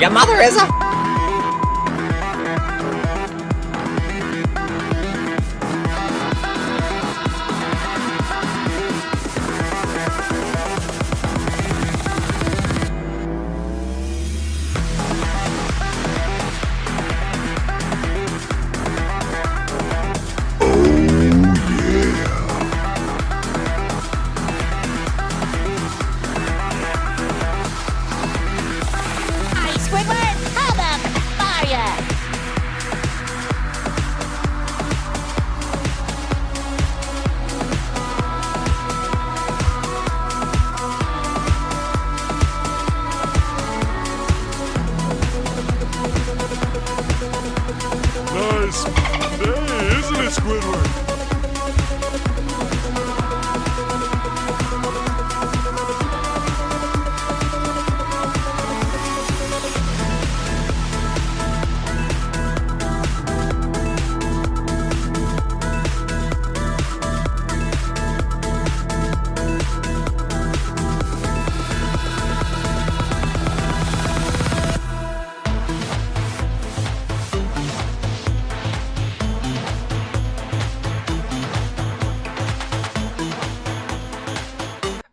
Your mother is a... Nice day, isn't it, Squidward?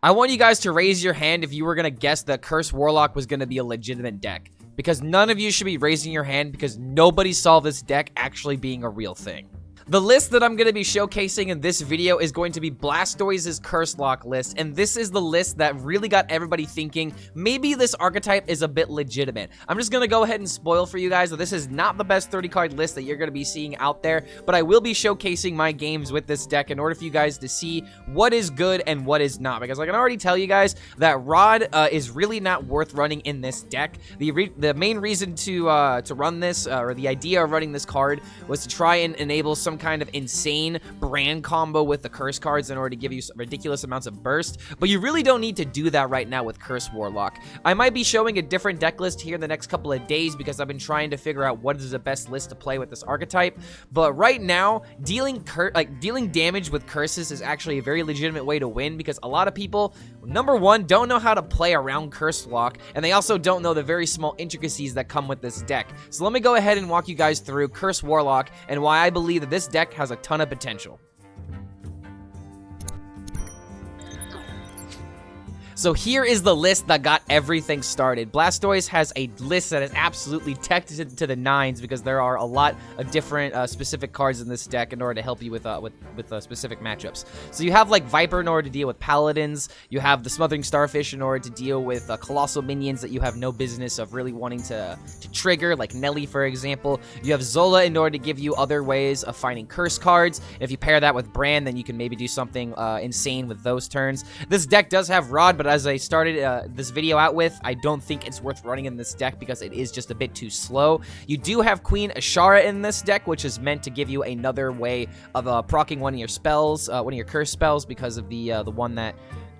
I want you guys to raise your hand if you were going to guess that Cursed Warlock was going to be a legitimate deck. Because none of you should be raising your hand because nobody saw this deck actually being a real thing. The list that I'm going to be showcasing in this video is going to be Blastoise's Curse Lock list, and this is the list that really got everybody thinking maybe this archetype is a bit legitimate. I'm just going to go ahead and spoil for you guys that this is not the best 30 card list that you're going to be seeing out there, but I will be showcasing my games with this deck in order for you guys to see what is good and what is not, because I can already tell you guys that Rod is really not worth running in this deck. The main reason to run this, or the idea of running this card, was to try and enable some kind of insane Brann combo with the curse cards in order to give you ridiculous amounts of burst, but you really don't need to do that right now with Curse Warlock. I might be showing a different deck list here in the next couple of days because I've been trying to figure out what is the best list to play with this archetype, but right now, dealing damage with curses is actually a very legitimate way to win because a lot of people, number one, don't know how to play around Curse Lock, and they also don't know the very small intricacies that come with this deck. So let me go ahead and walk you guys through Curse Warlock and why I believe that this deck has a ton of potential. So here is the list that got everything started. Blastoise has a list that is absolutely teched to the nines because there are a lot of different specific cards in this deck in order to help you with specific matchups. So you have like Viper in order to deal with Paladins. You have the Smothering Starfish in order to deal with colossal minions that you have no business of really wanting to trigger, like Nelly, for example. You have Zola in order to give you other ways of finding curse cards. If you pair that with Brann, then you can maybe do something insane with those turns. This deck does have Rod, but as I started this video out with, I don't think it's worth running in this deck because it is just a bit too slow. You do have Queen Azshara in this deck, which is meant to give you another way of proccing one of your spells, one of your curse spells, because of the one that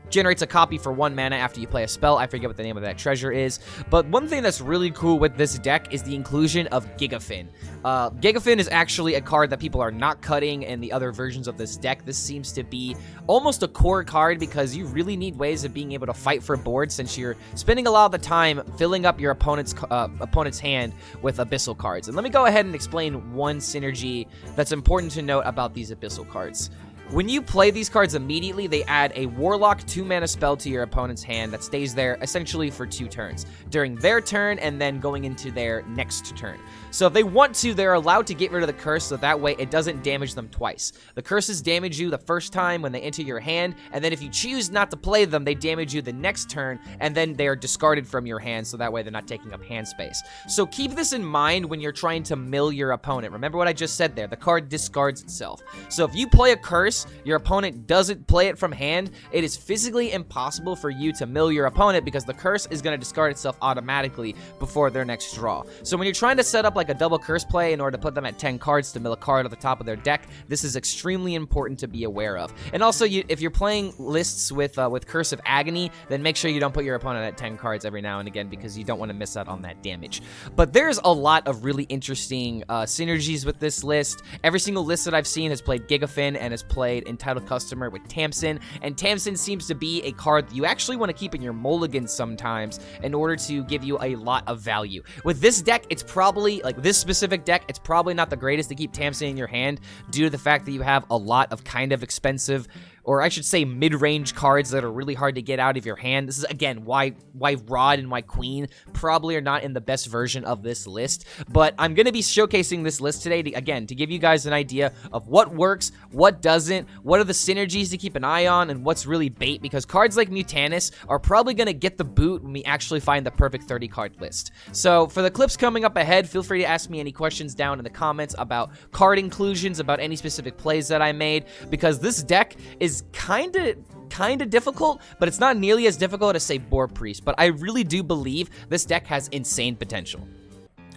generates a copy for 1 mana after you play a spell. I forget what the name of that treasure is. But one thing that's really cool with this deck is the inclusion of Gigafin. Gigafin is actually a card that people are not cutting in the other versions of this deck. This seems to be almost a core card because you really need ways of being able to fight for board since you're spending a lot of the time filling up your opponent's hand with Abyssal cards. And let me go ahead and explain one synergy that's important to note about these Abyssal cards. When you play these cards immediately, they add a Warlock 2-mana spell to your opponent's hand that stays there essentially for 2 turns, during their turn and then going into their next turn. So if they want to, they're allowed to get rid of the curse so that way it doesn't damage them twice. The curses damage you the first time when they enter your hand, and then if you choose not to play them, they damage you the next turn, and then they are discarded from your hand so that way they're not taking up hand space. So keep this in mind when you're trying to mill your opponent. Remember what I just said there, the card discards itself. So if you play a curse, your opponent doesn't play it from hand, it is physically impossible for you to mill your opponent because the curse is going to discard itself automatically before their next draw. So when you're trying to set up like a double curse play in order to put them at 10 cards to mill a card at the top of their deck, this is extremely important to be aware of. And also, if you're playing lists with Curse of Agony, then make sure you don't put your opponent at 10 cards every now and again because you don't want to miss out on that damage. But there's a lot of really interesting synergies with this list. Every single list that I've seen has played Gigafin and has played played Entitled Customer with Tamsin, and Tamsin seems to be a card that you actually want to keep in your mulligan sometimes in order to give you a lot of value. With this deck, it's probably, like this specific deck, it's probably not the greatest to keep Tamsin in your hand due to the fact that you have a lot of kind of expensive, or I should say mid-range cards that are really hard to get out of your hand. This is, again, why Rod and why Queen probably are not in the best version of this list. But I'm going to be showcasing this list today, to give you guys an idea of what works, what doesn't, what are the synergies to keep an eye on, and what's really bait, because cards like Mutanus are probably going to get the boot when we actually find the perfect 30-card list. So for the clips coming up ahead, feel free to ask me any questions down in the comments about card inclusions, about any specific plays that I made, because this deck is kind of difficult, but it's not nearly as difficult as, say, Boar Priest. But I really do believe this deck has insane potential.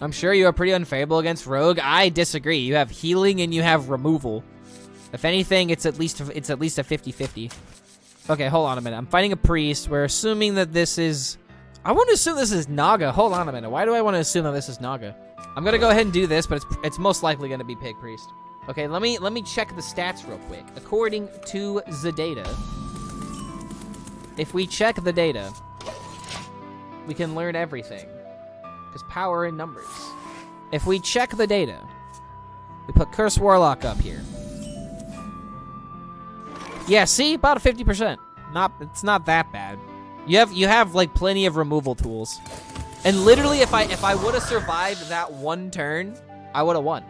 I'm sure you are pretty unfavorable against Rogue. I disagree. You have healing and you have removal. If anything, it's at least a 50-50. Okay, hold on a minute. I'm fighting a priest. We're assuming that this is... I want to assume this is Naga. Hold on a minute. Why do I want to assume that this is Naga? I'm gonna go ahead and do this, but it's most likely gonna be Pig Priest. Okay, let me check the stats real quick. According to the data, if we check the data, we can learn everything. Because power in numbers. If we check the data, we put Curse Warlock up here. Yeah, see? About a 50%. It's not that bad. You have like plenty of removal tools. And literally if I would have survived that one turn, I would have won.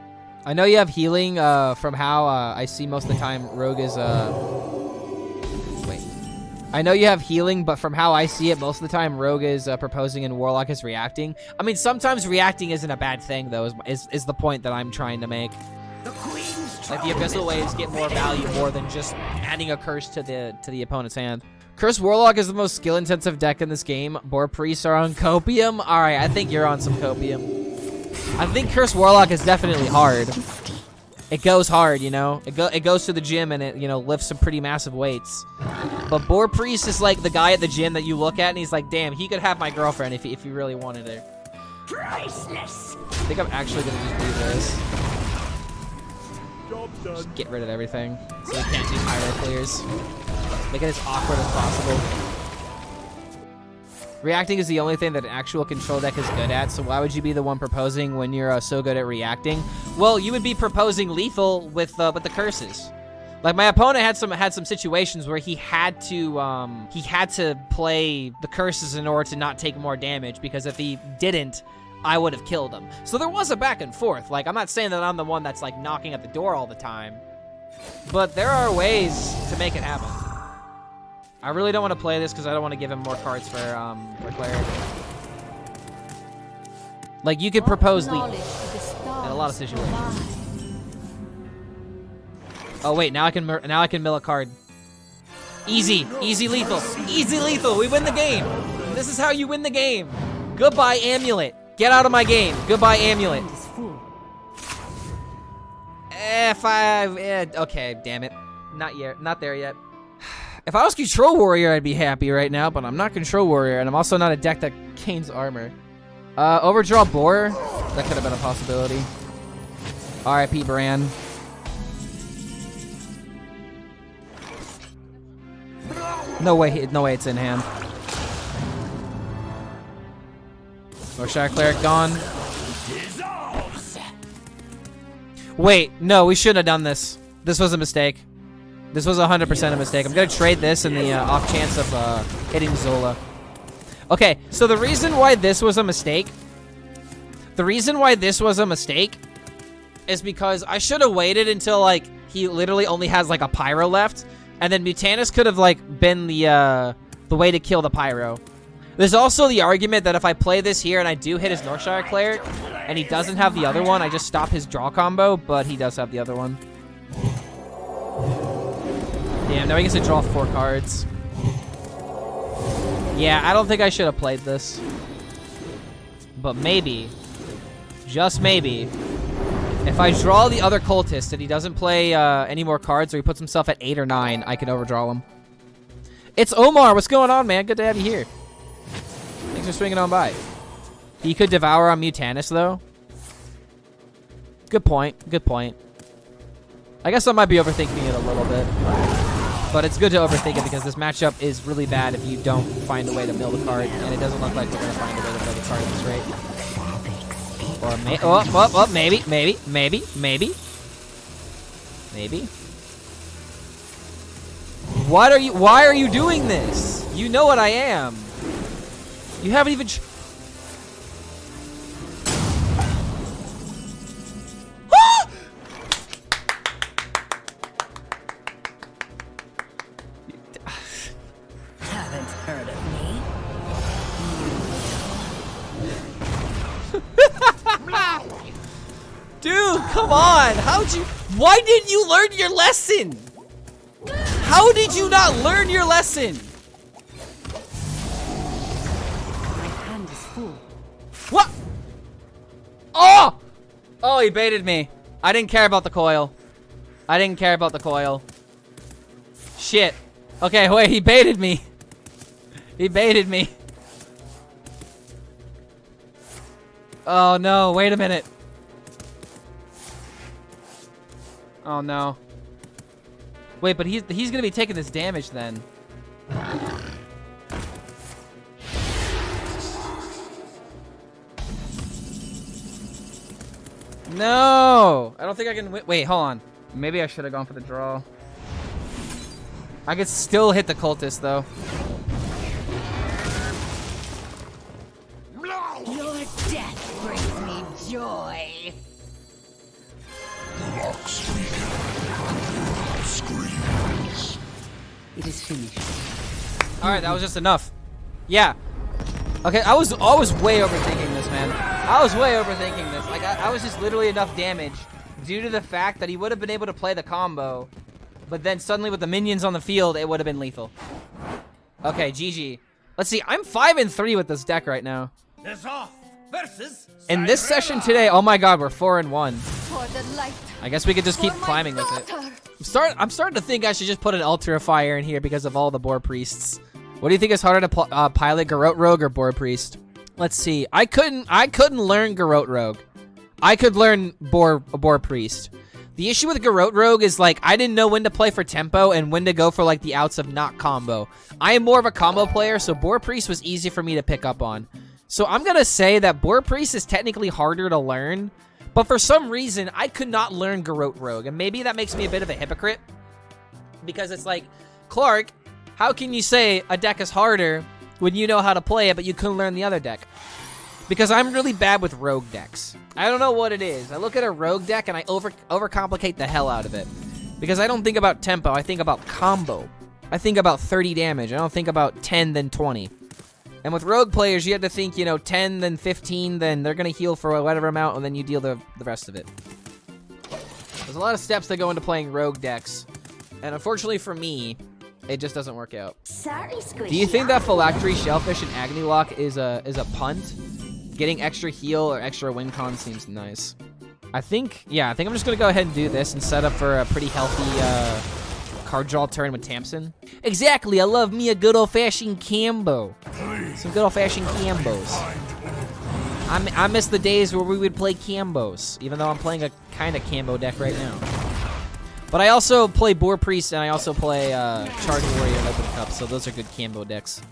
I know you have healing from how I see most of the time Rogue is wait. I know you have healing, but from how I see it most of the time Rogue is proposing and Warlock is reacting. I mean, sometimes reacting isn't a bad thing though, is the point that I'm trying to make. Like the Abyssal Waves get more value more than just adding a curse to the opponent's hand. Curse Warlock is the most skill-intensive deck in this game. Boar Priests are on Copium. All right, I think you're on some Copium. I think Curse Warlock is definitely hard. It goes hard, you know? It goes to the gym and it, you know, lifts some pretty massive weights. But Boar Priest is like the guy at the gym that you look at and he's like, damn, he could have my girlfriend if he really wanted her. Priceless. I think I'm actually gonna just do this. Just get rid of everything so we can't do pyro clears. Make it as awkward as possible. Reacting is the only thing that an actual control deck is good at, so why would you be the one proposing when you're so good at reacting? Well, you would be proposing lethal with the curses. Like my opponent had some situations where he had to play the curses in order to not take more damage, because if he didn't, I would have killed him. So there was a back and forth. Like, I'm not saying that I'm the one that's like knocking at the door all the time, but there are ways to make it happen. I really don't want to play this because I don't want to give him more cards for Cleric. Like, you could propose lethal in a lot of situations. Oh wait, now I can mill a card. Easy lethal, easy lethal. We win the game. This is how you win the game. Goodbye, Amulet. Get out of my game. Goodbye, Amulet. Okay, damn it. Not yet. Not there yet. If I was Control Warrior, I'd be happy right now, but I'm not Control Warrior, and I'm also not a deck that gains armor. Overdraw Boar? That could have been a possibility. RIP Brann. No way it's in hand. Goldshire Cleric gone. Wait, no, we shouldn't have done this. This was a mistake. This was 100% a mistake. I'm going to trade this in the off chance of hitting Zola. Okay, so the reason why this was a mistake... is because I should have waited until, like, he literally only has, like, a Pyro left. And then Mutanus could have, like, been the way to kill the Pyro. There's also the argument that if I play this here and I do hit his Northshire Cleric, and he doesn't have the other one, I just stop his draw combo, but he does have the other one. Damn, now he gets to draw 4 cards. Yeah, I don't think I should have played this. But maybe, just maybe, if I draw the other Cultist and he doesn't play any more cards, or he puts himself at 8 or 9, I can overdraw him. It's Omar. What's going on, man? Good to have you here. Thanks for swinging on by. He could devour on Mutanus, though. Good point. Good point. I guess I might be overthinking it a little bit. But it's good to overthink it because this matchup is really bad if you don't find a way to mill the card, and it doesn't look like we're going to find a way to mill the card at this rate. Or maybe. Why are you doing this? You know what I am. You haven't even... Haven't heard of me? Dude, come on. Why didn't you learn your lesson? How did you not learn your lesson? My hand is full. What? Oh! Oh, he baited me. I didn't care about the coil. Shit. Okay, wait, he baited me. Oh no, wait a minute. Oh no. Wait, but he's gonna be taking this damage then. No! I don't think I can wait, hold on. Maybe I should have gone for the draw. I could still hit the cultist though. Your death brings me joy. It is finished. Alright, that was just enough. Yeah. Okay, I was way overthinking this, man. I was way overthinking this. Like, I was just literally enough damage due to the fact that he would have been able to play the combo, but then suddenly with the minions on the field, it would have been lethal. Okay, GG. Let's see, I'm 5-3 with this deck right now. In this session today, oh my god, we're 4-1. For the light. I guess we could just keep climbing with it. I'm starting to think I should just put an Altar of Fire in here because of all the Boar Priests. What do you think is harder to pilot, Garrote Rogue or Boar Priest? Let's see. I couldn't learn Garrote Rogue. I could learn Boar Priest. The issue with Garrote Rogue is, like, I didn't know when to play for tempo and when to go for, like, the outs of not combo. I am more of a combo player, so Boar Priest was easy for me to pick up on. So I'm gonna say that Boar Priest is technically harder to learn, but for some reason, I could not learn Garrote Rogue, and maybe that makes me a bit of a hypocrite, because it's like, Clark, how can you say a deck is harder when you know how to play it, but you couldn't learn the other deck? Because I'm really bad with rogue decks. I don't know what it is. I look at a rogue deck and I overcomplicate the hell out of it. Because I don't think about tempo, I think about combo. I think about 30 damage, I don't think about 10 then 20. And with rogue players, you have to think, you know, 10, then 15, then they're going to heal for whatever amount, and then you deal the rest of it. There's a lot of steps that go into playing rogue decks. And unfortunately for me, it just doesn't work out. Sorry, Squishy. Do you think that Phylactery, Shellfish, and Agony Lock is a punt? Getting extra heal or extra win con seems nice. I think I'm just going to go ahead and do this and set up for a pretty healthy card draw turn with Tamsin. Exactly, I love me a good old-fashioned combo. Some good old-fashioned combos. I miss the days where we would play combos, even though I'm playing a kind of combo deck right now. But I also play Boar Priest and I also play Charge Warrior and Open Cup, so those are good combo decks.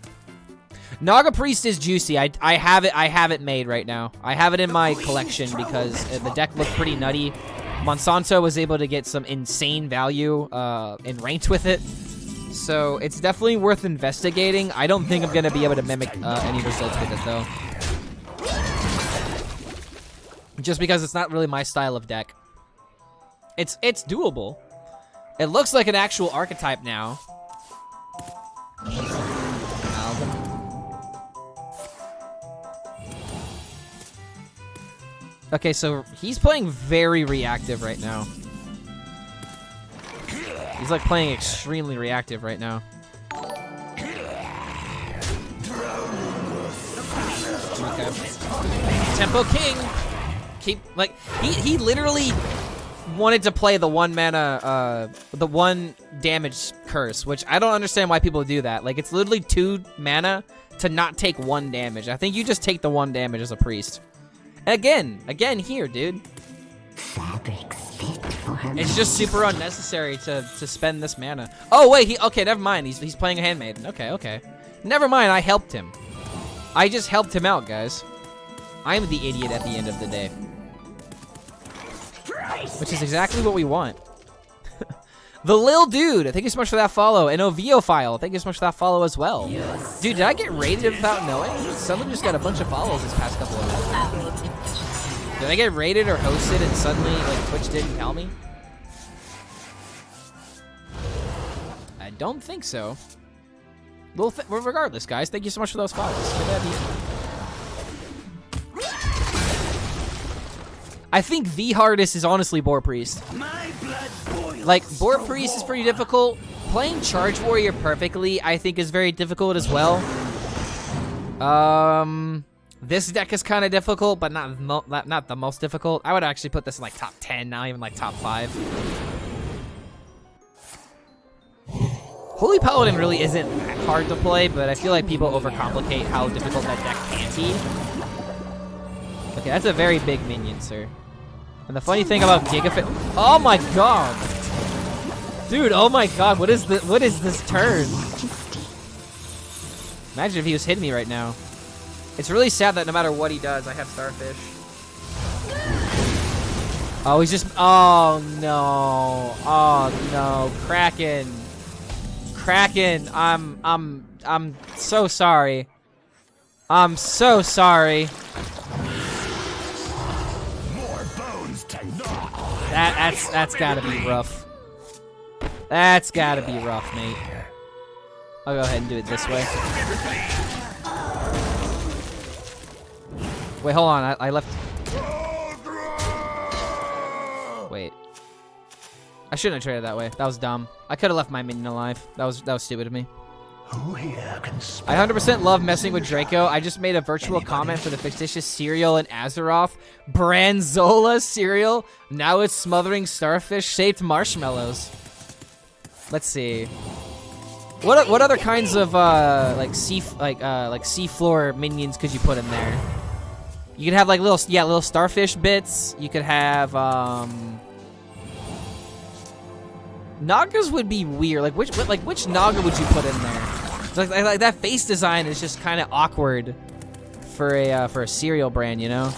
Naga Priest is juicy. I have it made right now. I have it in my collection because the deck looked pretty nutty. Monsanto was able to get some insane value in ranked with it. So it's definitely worth investigating. I don't think I'm going to be able to mimic any results with it, though. Just because it's not really my style of deck. It's doable. It looks like an actual archetype now. Okay, so he's playing very reactive right now. He's like playing extremely reactive right now. Okay. Tempo King. He literally wanted to play the 1 mana, the 1 damage curse, which I don't understand why people do that. Like, it's literally 2 mana to not take 1 damage. I think you just take the 1 damage as a priest. Again here, dude. Fabrics fit It's just super unnecessary to spend this mana. Oh wait, okay, never mind. He's playing a Handmaiden. Okay. Never mind. I helped him. I just helped him out, guys. I'm the idiot at the end of the day, which is exactly what we want. The Lil Dude, thank you so much for that follow. And Oviophile, thank you so much for that follow as well. Dude, did I get raided without knowing? Someone just got a bunch of follows this past couple of days. Did I get raided or hosted and suddenly like Twitch didn't tell me? I don't think so. Well, regardless, guys, thank you so much for those follows. I think the hardest is honestly Boar Priest. Like, Boar Priest is pretty difficult. Playing Charge Warrior perfectly, I think, is very difficult as well. This deck is kind of difficult, but not the most difficult. I would actually put this in like top 10, not even like top 5. Holy Paladin really isn't that hard to play, but I feel like people overcomplicate how difficult that deck can be. Okay, that's a very big minion, sir. And the funny thing about Gigafin... Oh my god! Dude, oh my god, what is this turn? Imagine if he was hitting me right now. It's really sad that no matter what he does, I have Starfish. Oh, he's just... Oh no. Oh no. Kraken. Kraken, I'm so sorry. I'm so sorry. That's gotta be rough. That's gotta be rough, mate. I'll go ahead and do it this way. Wait, hold on. I left. Wait. I shouldn't have traded that way. That was dumb. I could have left my minion alive. That was stupid of me. I 100% love messing with Draco. I just made a virtual comment for the fictitious cereal in Azeroth. Brann Zola cereal. Now it's Smothering Starfish shaped marshmallows. Let's see. What other kinds of like seafloor minions could you put in there? You could have like little starfish bits. You could have Nagas would be weird. Like which Naga would you put in there? Like that face design is just kind of awkward for a cereal brand, you know.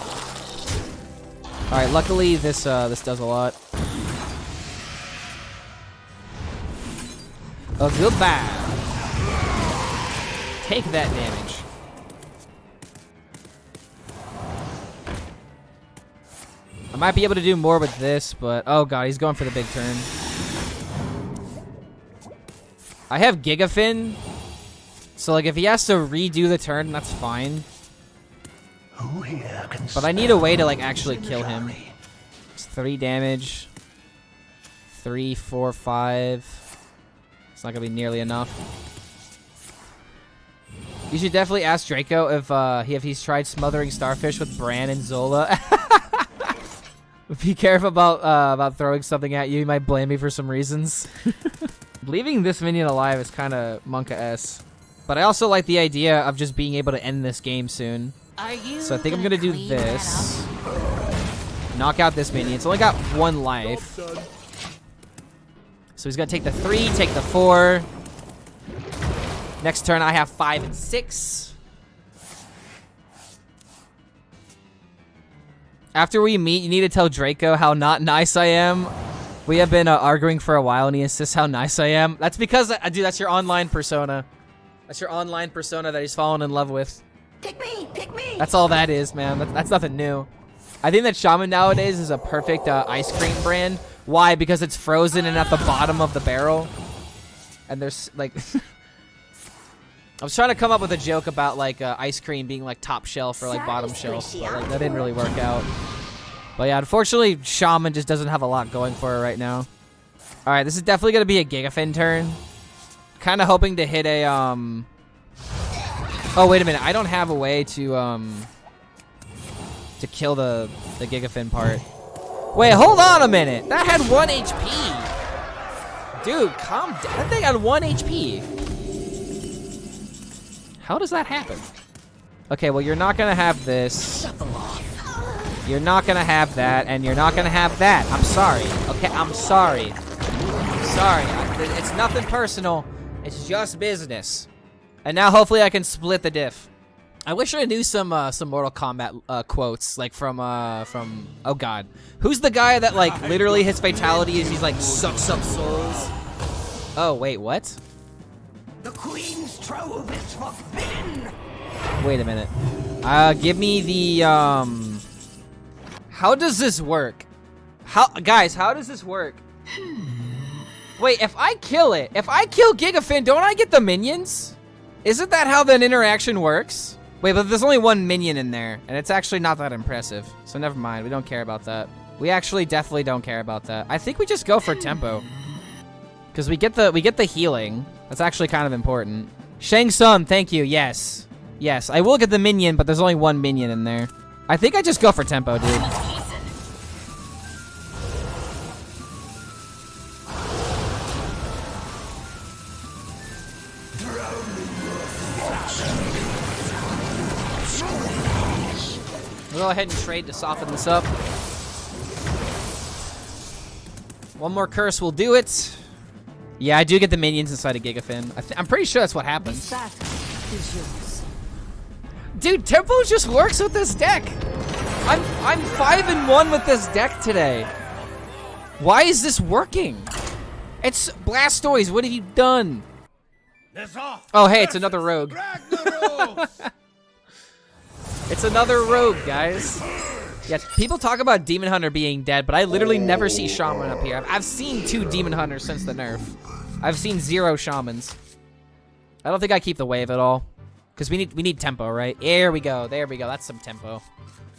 All right, luckily this does a lot. Oh, goodbye. Take that damage. I might be able to do more with this, but oh god, he's going for the big turn. I have Gigafin, so like if he has to redo the turn, that's fine. But I need a way to like actually kill him. It's 3 damage. 3, 4, 5. It's not gonna be nearly enough. You should definitely ask Draco if he's tried Smothering Starfish with Brann and Zola. Be careful about throwing something at you. You might blame me for some reasons. Leaving this minion alive is kind of Monka-esque. But I also like the idea of just being able to end this game soon. So I think I'm going to do this. Knock out this minion. It's only got 1 life. So he's going to take the 3, take the 4. Next turn I have 5 and 6. After we meet, you need to tell Draco how not nice I am. We have been arguing for a while, and he insists how nice I am. That's because, dude, that's your online persona. That's your online persona that he's fallen in love with. Pick me! Pick me! That's all that is, man. That's nothing new. I think that Shaman nowadays is a perfect ice cream brand. Why? Because it's frozen and at the bottom of the barrel. And there's, like... I was trying to come up with a joke about, like, ice cream being, like, top shelf or, like, bottom shelf. But, like, that didn't really work out. But, yeah, unfortunately, Shaman just doesn't have a lot going for her right now. Alright, this is definitely going to be a Gigafin turn. Kind of hoping to hit a, Oh, wait a minute. I don't have a way to kill the Gigafin part. Wait, hold on a minute. That had 1 HP. Dude, calm down. That thing had 1 HP. How does that happen? Okay, well, you're not going to have this. You're not going to have that, and you're not going to have that. I'm sorry. Okay. I'm sorry. I'm sorry. It's nothing personal. It's just business. And now hopefully I can split the diff. I wish I knew some Mortal Kombat quotes, like from oh god, who's the guy that like literally his fatality is he's like sucks up souls? Oh wait, what? The Queen's trove is forbidden. Wait a minute. Give me the How does this work? How does this work? Wait, if I kill Gigafin, don't I get the minions? Isn't that how that interaction works? Wait, but there's only one minion in there, and it's actually not that impressive. So never mind, we don't care about that. We actually definitely don't care about that. I think we just go for tempo. Because we get the healing. That's actually kind of important. Shang Tsung, thank you, yes. Yes, I will get the minion, but there's only one minion in there. I think I just go for tempo, dude. We'll go ahead and trade to soften this up. One more curse will do it. Yeah, I do get the minions inside of Gigafin. I'm pretty sure that's what happens. That is yours. Dude, tempo just works with this deck. I'm 5-1 with this deck today. Why is this working? It's Blastoise. What have you done? Oh, hey, it's another rogue. It's another rogue, guys. Yeah, people talk about Demon Hunter being dead, but I literally never see Shaman up here. I've seen 2 Demon Hunters since the nerf. I've seen 0 Shamans. I don't think I keep the wave at all. Because we need tempo, right? There we go. There we go. That's some tempo.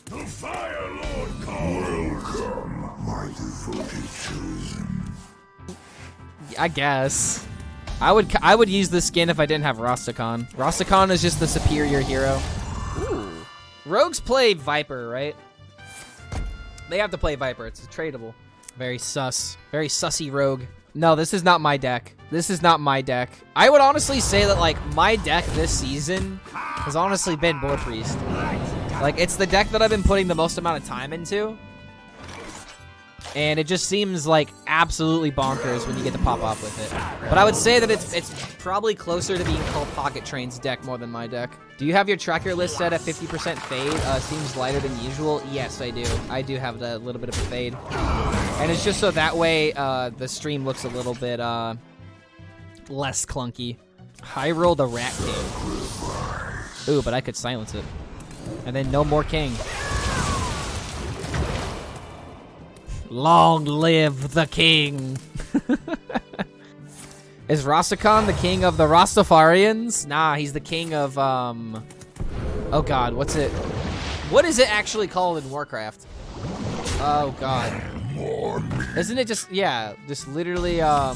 The Fire Lord calls. Welcome, my devoted chosen. I guess. I would use this skin if I didn't have Rastakhan. Rastakhan is just the superior hero. Ooh. Rogues play Viper, right? They have to play Viper. It's tradable. Very sus. Very sussy rogue. No, this is not my deck. This is not my deck. I would honestly say that, like, my deck this season has honestly been Boar Priest. Like, it's the deck that I've been putting the most amount of time into. And it just seems, like, absolutely bonkers when you get to pop off with it. But I would say that it's probably closer to being called Pocket Train's deck more than my deck. Do you have your tracker list set at 50% fade? Seems lighter than usual. Yes, I do. I do have a little bit of a fade. And it's just so that way the stream looks a little bit less clunky. Hyrule the Rat King. Ooh, but I could silence it. And then no more king. Long live the king. Is Rastakhan the king of the Rastafarians? Nah, he's the king of, oh god, what's it? What is it actually called in Warcraft? Oh god. Isn't it just, yeah, just literally, I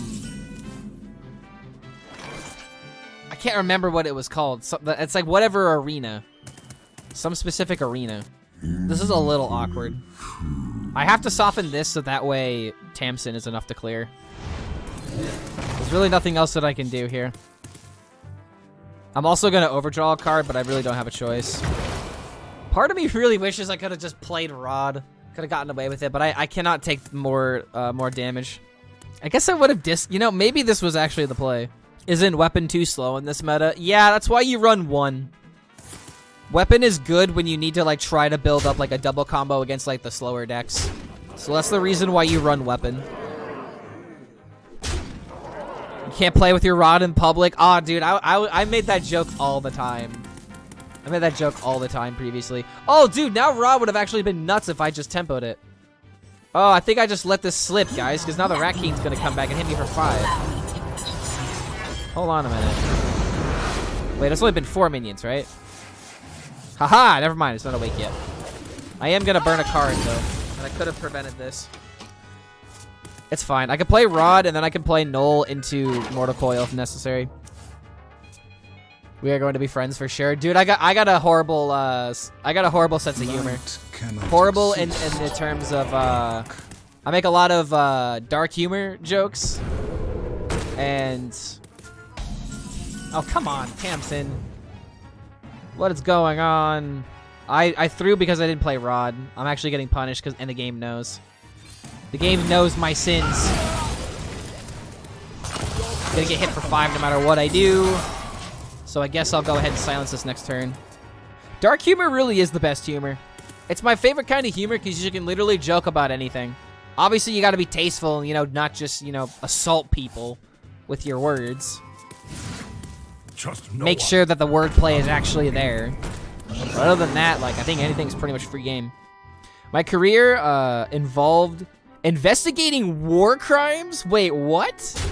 can't remember what it was called. It's like whatever arena. Some specific arena. This is a little awkward. I have to soften this so that way Tamsin is enough to clear. There's really nothing else that I can do here. I'm also going to overdraw a card, but I really don't have a choice. Part of me really wishes I could have just played Rod. Could have gotten away with it, but I cannot take more damage. I guess I would have you know, maybe this was actually the play. Isn't Weapon too slow in this meta? Yeah, that's why you run 1. Weapon is good when you need to, like, try to build up, like, a double combo against, like, the slower decks. So that's the reason why you run Weapon. You can't play with your Rod in public. Aw, dude, I made that joke all the time. I made that joke all the time previously. Oh, dude, now Rod would have actually been nuts if I just tempoed it. Oh, I think I just let this slip, guys, because now the Rat King's going to come back and hit me for 5. Hold on a minute. Wait, it's only been 4 minions, right? Haha, never mind, it's not awake yet. I am gonna burn a card though, and I could have prevented this. It's fine. I could play Rod, and then I can play Gnoll into Mortal Coil if necessary. We are going to be friends for sure, dude. I got a horrible sense of humor. Horrible in the terms of I make a lot of dark humor jokes, and oh come on, Tamsin. What is going on? I threw because I didn't play Rod. I'm actually getting punished and the game knows. The game knows my sins. Gonna get hit for 5 no matter what I do. So I guess I'll go ahead and silence this next turn. Dark humor really is the best humor. It's my favorite kind of humor because you can literally joke about anything. Obviously, you gotta be tasteful and, you know, not just, you know, assault people with your words. Make sure that the wordplay is actually there. But other than that, like, I think anything's pretty much free game. My career involved investigating war crimes? Wait, what?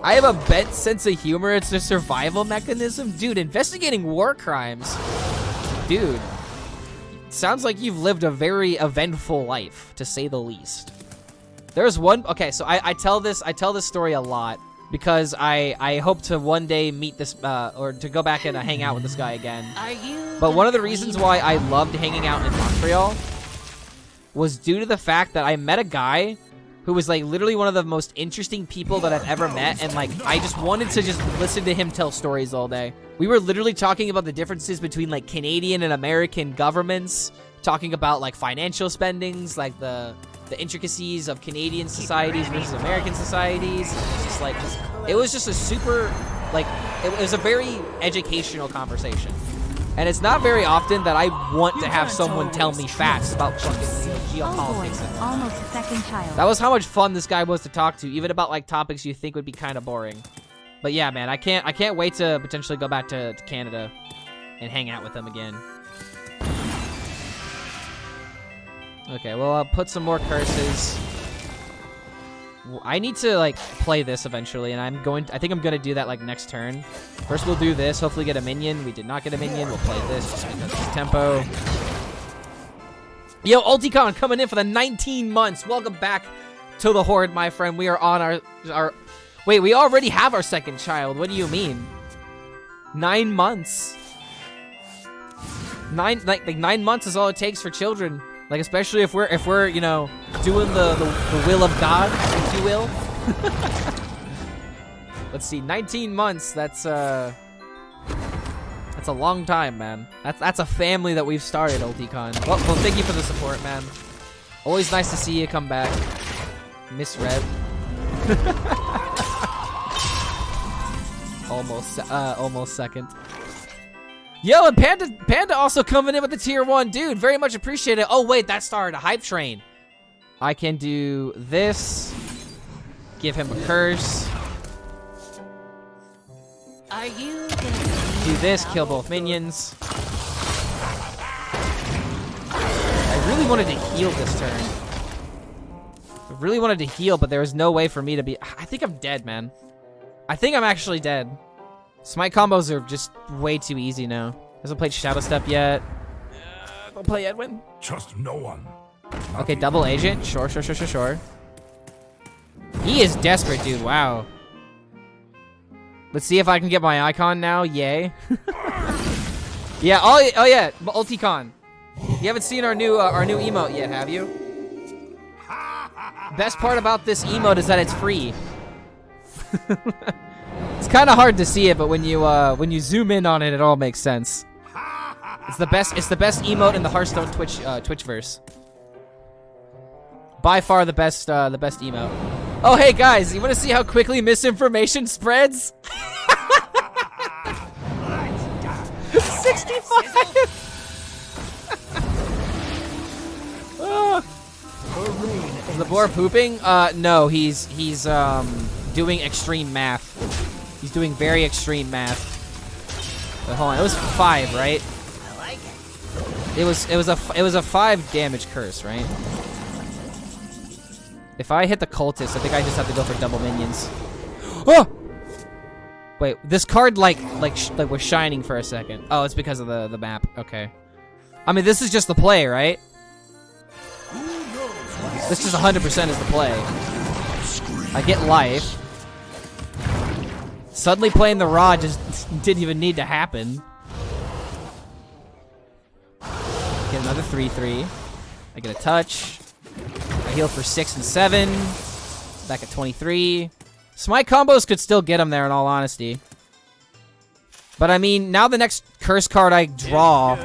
I have a bent sense of humor. It's a survival mechanism? Dude, investigating war crimes. Dude, sounds like you've lived a very eventful life, to say the least. There's one, okay, so I tell this story a lot because I hope to one day meet this, or to go back and hang out with this guy again. But one of the reasons why I loved hanging out in Montreal was due to the fact that I met a guy who was like literally one of the most interesting people that I've ever met, and like I just wanted to just listen to him tell stories all day. We were literally talking about the differences between like Canadian and American governments, talking about like financial spendings, like the intricacies of Canadian societies versus American societies. It's just like, it was just a super, like, it was a very educational conversation. And it's not very often that I want to have someone tell me facts about fucking geopolitics. Almost a second child. That was how much fun this guy was to talk to, even about like topics you think would be kind of boring. But yeah, man, I can't wait to potentially go back to Canada and hang out with him again. Okay, well, I'll put some more curses. I need to, like, play this eventually, and I think I'm gonna do that, like, next turn. First, we'll do this, hopefully get a minion. We did not get a minion. We'll play this just because it's tempo. Yo, Ulticon coming in for the 19 months. Welcome back to the Horde, my friend. We are on our... Wait, we already have our second child. What do you mean? 9 months. 9 months is all it takes for children. Like, especially if we're, you know, doing the will of God, if you will. Let's see, 19 months, that's a long time, man. That's a family that we've started, Ulticon. Well, thank you for the support, man. Always nice to see you come back. Misread. Almost second. Yo, and Panda also coming in with the tier 1. Dude, very much appreciate it. Oh, wait, that started a hype train. I can do this. Give him a curse. Are you Do this, kill both minions. I really wanted to heal this turn. I really wanted to heal, but there was no way for me to be... I think I'm dead, man. I think I'm actually dead. Smite combos are just way too easy now. Hasn't played Shadow Step yet. Don't play Edwin. Trust no one. Okay, double agent. Sure. He is desperate, dude. Wow. Let's see if I can get my icon now. Yay. Yeah. Oh yeah. Ulticon. You haven't seen our new emote yet, have you? Best part about this emote is that it's free. It's kind of hard to see it, but when you zoom in on it, it all makes sense. It's the best emote in the Hearthstone Twitchverse. By far the best emote. Oh, hey guys, you want to see how quickly misinformation spreads? 65. Is the boar pooping? No, he's doing extreme math. He's doing very extreme math. But hold on, it was 5, right? I like it. It was a 5 damage curse, right? If I hit the cultist, I think I just have to go for double minions. Oh! Wait, this card like was shining for a second. Oh, it's because of the map. Okay. I mean, this is just the play, right? This is 100% is the play. I get life. Suddenly playing the Rod just didn't even need to happen. Get another 3/3. I get a touch. I heal for 6 and 7. Back at 23. Smite combos could still get him there, in all honesty. But I mean, now the next curse card I draw.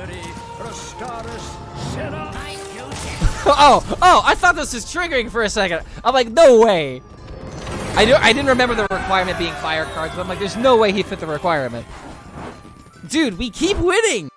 Oh, I thought this was triggering for a second. I'm like, no way. I didn't remember the requirement being fire cards, but I'm like, there's no way he fit the requirement. Dude, we keep winning.